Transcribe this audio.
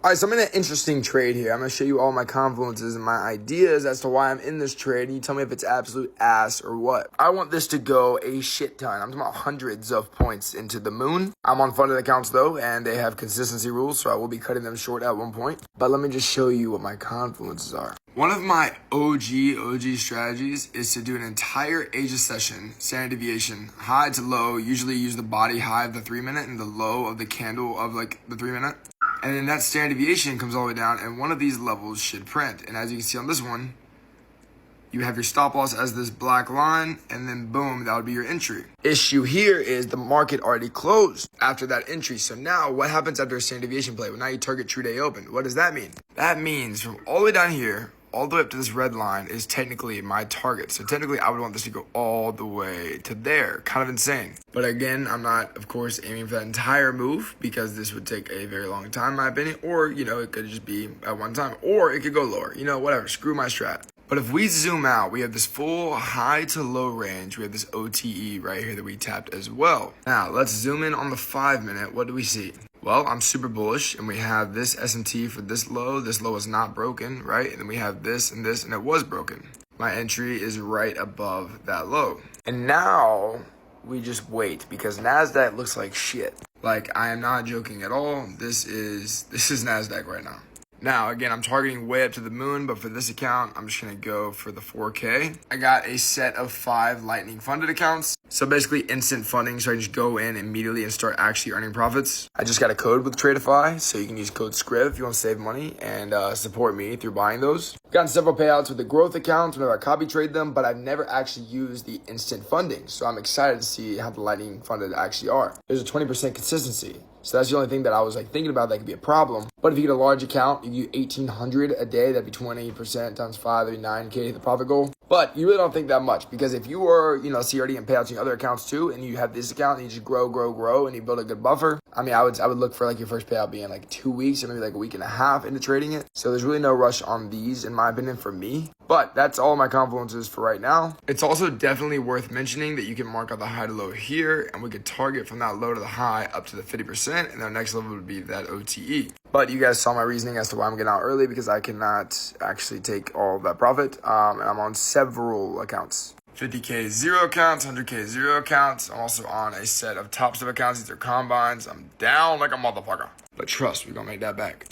All right, so I'm in an interesting trade here. I'm going to show you all my confluences and my ideas as to why I'm in this trade, and you tell me if it's absolute ass or what. I want this to go a shit ton. I'm talking about hundreds of points into the moon. I'm on funded accounts, though, and they have consistency rules, so I will be cutting them short at one point. But let me just show you what my confluences are. One of my OG strategies is to do an entire Asia session, standard deviation, high to low, usually use the body high of the 3 minute and the low of the candle of like the 3 minute. And then that standard deviation comes all the way down, and one of these levels should print. And as you can see on this one, you have your stop loss as this black line, and then boom, that would be your entry. Issue here is the market already closed after that entry. So now what happens after a standard deviation play? Well, now you target true day open. What does that mean? That means from all the way down here, all the way up to this red line is technically my target. So technically I would want this to go all the way to there. Kind of insane. But again, I'm not, of course, aiming for that entire move because this would take a very long time, in my opinion. Or, it could just be at one time. Or it could go lower. Whatever. Screw my strat. But if we zoom out, we have this full high to low range. We have this OTE right here that we tapped as well. Now, let's zoom in on the 5 minute. What do we see? Well, I'm super bullish, and we have this SMT for this low. This low is not broken, right? And then we have this, and it was broken. My entry is right above that low. And now we just wait because NASDAQ looks like shit. Like, I am not joking at all. This is NASDAQ right now. Now, again, I'm targeting way up to the moon, but for this account, I'm just going to go for the 4K. I got a set of 5 Lightning funded accounts. So basically instant funding, so I can just go in immediately and start actually earning profits. I just got a code with Tradeify, so you can use code Scriv if you want to save money and support me through buying those. I've gotten several payouts with the growth accounts whenever I copy trade them, but I've never actually used the instant funding. So I'm excited to see how the Lightning funded actually are. There's a 20% consistency. So that's the only thing that I was thinking about that could be a problem. But if you get a large account, you do 1,800 a day, that'd be 20% times 5, that'd be 9K the profit goal. But you really don't think that much because if you are, CRD and payouts in your other accounts too, and you have this account and you just grow, and you build a good buffer, I would look for your first payout being 2 weeks or maybe a week and a half into trading it. So there's really no rush on these, in my opinion, for me. But that's all my confluences for right now. It's also definitely worth mentioning that you can mark out the high to low here, and we could target from that low to the high up to the 50%, and our next level would be that OTE. But you guys saw my reasoning as to why I'm getting out early because I cannot actually take all of that profit, and I'm on several accounts. 50K 0 accounts, 100K 0 accounts. I'm also on a set of top stuff accounts. These are combines. I'm down like a motherfucker. But trust, we're going to make that back.